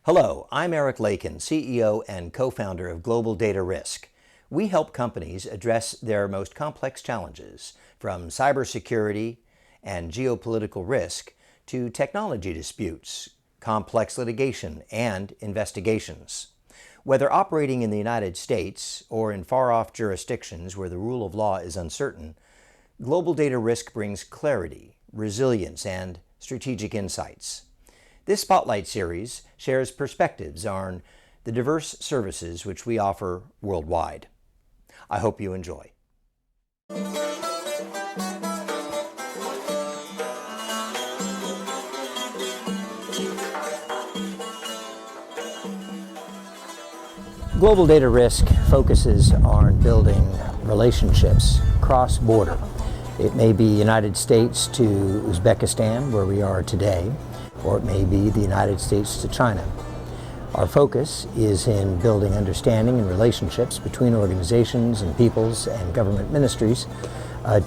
Hello, I'm Erik Laykin, CEO and co-founder of Global Data Risk. We help companies address their most complex challenges, from cybersecurity and geopolitical risk to technology disputes, complex litigation, and investigations. Whether operating in the United States or in far-off jurisdictions where the rule of law is uncertain, Global Data Risk brings clarity, resilience, and strategic insights. This Spotlight series shares perspectives on the diverse services which we offer worldwide. I hope you enjoy. Global Data Risk focuses on building relationships cross-border. It may be United States to Uzbekistan, where we are today, or it may be the United States to China. Our focus is in building understanding and relationships between organizations and peoples and government ministries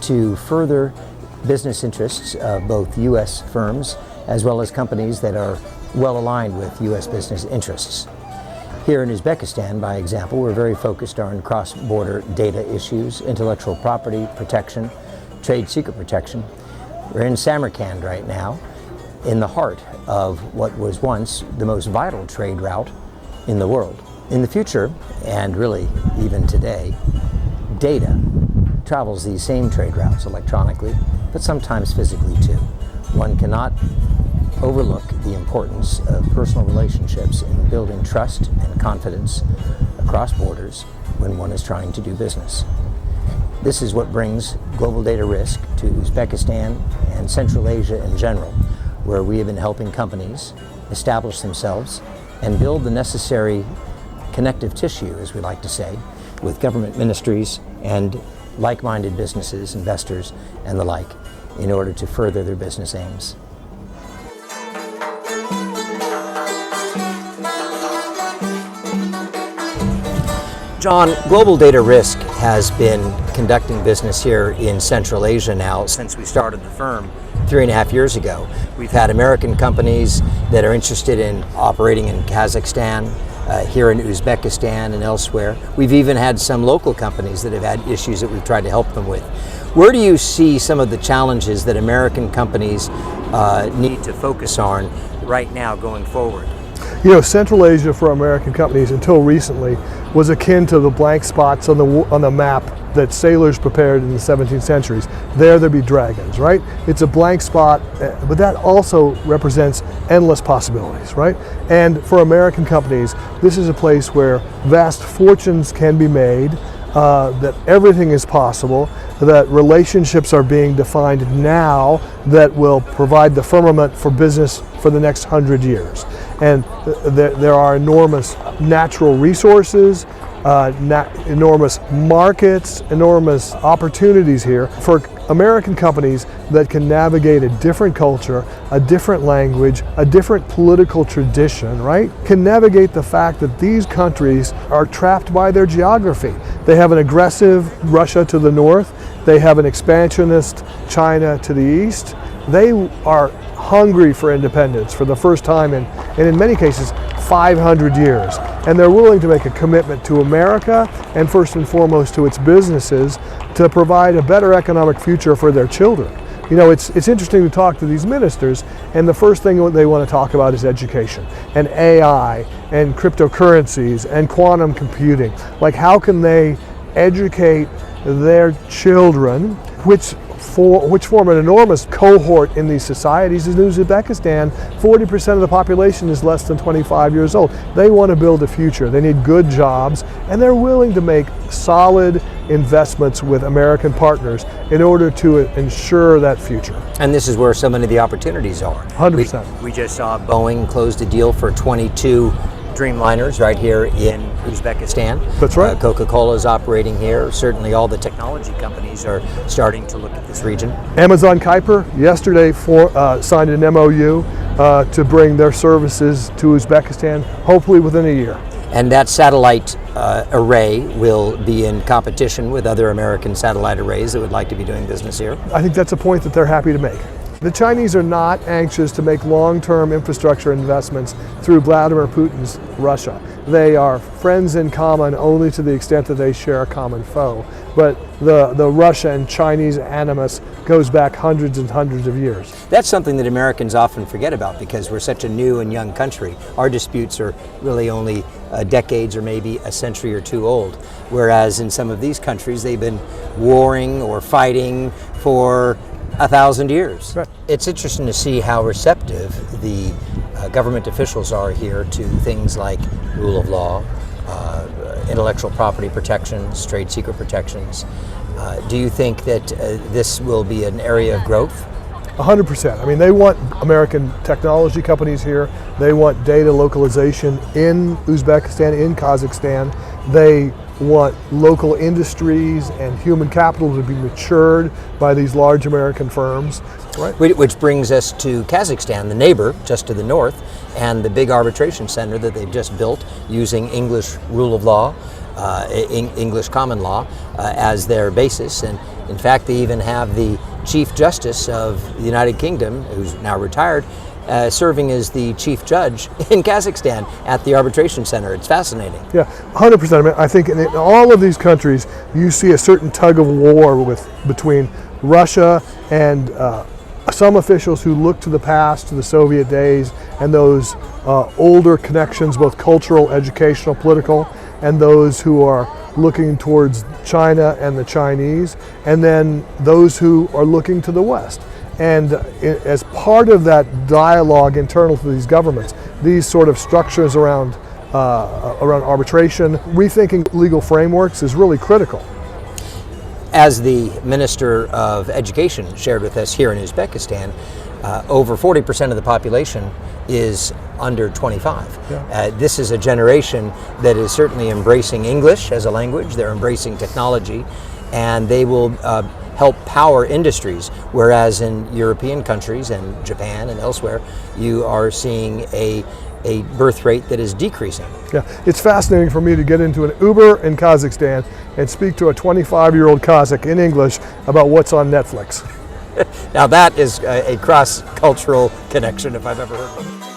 to further business interests of both U.S. firms as well as companies that are well aligned with U.S. business interests. Here in Uzbekistan, by example, we're very focused on cross-border data issues, intellectual property protection, trade secret protection. We're in Samarkand right now, in the heart of what was once the most vital trade route in the world. In the future, and really even today, data travels these same trade routes electronically, but sometimes physically too. One cannot overlook the importance of personal relationships in building trust and confidence across borders when one is trying to do business. This is what brings Global Data Risk to Uzbekistan and Central Asia in general, where we have been helping companies establish themselves and build the necessary connective tissue, as we like to say, with government ministries and like-minded businesses, investors, and the like, in order to further their business aims. John, Global Data Risk has been conducting business here in Central Asia now since we started the firm 3.5 years ago. We've had American companies that are interested in operating in Kazakhstan, here in Uzbekistan and elsewhere. We've even had some local companies that have had issues that we've tried to help them with. Where do you see some of the challenges that American companies need to focus on right now going forward? You know, Central Asia for American companies until recently was akin to the blank spots on the map that sailors prepared in the 17th centuries. There'd be dragons, right? It's a blank spot, but that also represents endless possibilities, right? And for American companies, this is a place where vast fortunes can be made, that everything is possible, that relationships are being defined now that will provide the firmament for business for the next 100 years. And there are enormous natural resources, enormous markets, enormous opportunities here for American companies that can navigate a different culture, a different language, a different political tradition, right? Can navigate the fact that these countries are trapped by their geography. They have an aggressive Russia to the north, they have an expansionist China to the east. They are hungry for independence for the first time in many cases 500 years, and they're willing to make a commitment to America and first and foremost to its businesses to provide a better economic future for their children. You know, it's interesting to talk to these ministers, and the first thing they want to talk about is education and AI and cryptocurrencies and quantum computing. Like, how can they educate their children, which form an enormous cohort in these societies. In Uzbekistan, 40% of the population is less than 25 years old. They want to build a future. They need good jobs, and they're willing to make solid investments with American partners in order to ensure that future. And this is where so many of the opportunities are. 100%. We just saw Boeing closed a deal for 22 Dreamliners right here in Uzbekistan. That's right. Coca-Cola is operating here. Certainly all the technology companies are starting to look at this region. Amazon Kuiper yesterday signed an MOU to bring their services to Uzbekistan, hopefully within a year. And that satellite array will be in competition with other American satellite arrays that would like to be doing business here. I think that's a point that they're happy to make. The Chinese are not anxious to make long-term infrastructure investments through Vladimir Putin's Russia. They are friends in common only to the extent that they share a common foe. But the Russia and Chinese animus goes back hundreds and hundreds of years. That's something that Americans often forget about because we're such a new and young country. Our disputes are really only decades or maybe a century or two old, whereas in some of these countries they've been warring or fighting for 1,000 years. Right. It's interesting to see how receptive the government officials are here to things like rule of law, intellectual property protections, trade secret protections. Do you think that this will be an area of growth? 100%. I mean, they want American technology companies here. They want data localization in Uzbekistan, in Kazakhstan. They want local industries and human capital to be matured by these large American firms. Right. Which brings us to Kazakhstan, the neighbor just to the north, and the big arbitration center that they've just built using English rule of law, English common law as their basis. And in fact, they even have the Chief Justice of the United Kingdom, who's now retired, serving as the chief judge in Kazakhstan at the arbitration center. It's fascinating. Yeah, 100%. I mean, I think in all of these countries, you see a certain tug of war between Russia and some officials who look to the past, to the Soviet days, and those older connections, both cultural, educational, political, and those who are looking towards China and the Chinese, and then those who are looking to the West. And as part of that dialogue internal to these governments, these sort of structures around arbitration, rethinking legal frameworks is really critical. As the Minister of Education shared with us here in Uzbekistan, over 40% of the population is under 25. Yeah. This is a generation that is certainly embracing English as a language, they're embracing technology, and they will help power industries, whereas in European countries and Japan and elsewhere, you are seeing a birth rate that is decreasing. Yeah, it's fascinating for me to get into an Uber in Kazakhstan and speak to a 25-year-old Kazakh in English about what's on Netflix. Now that is a cross-cultural connection if I've ever heard of it.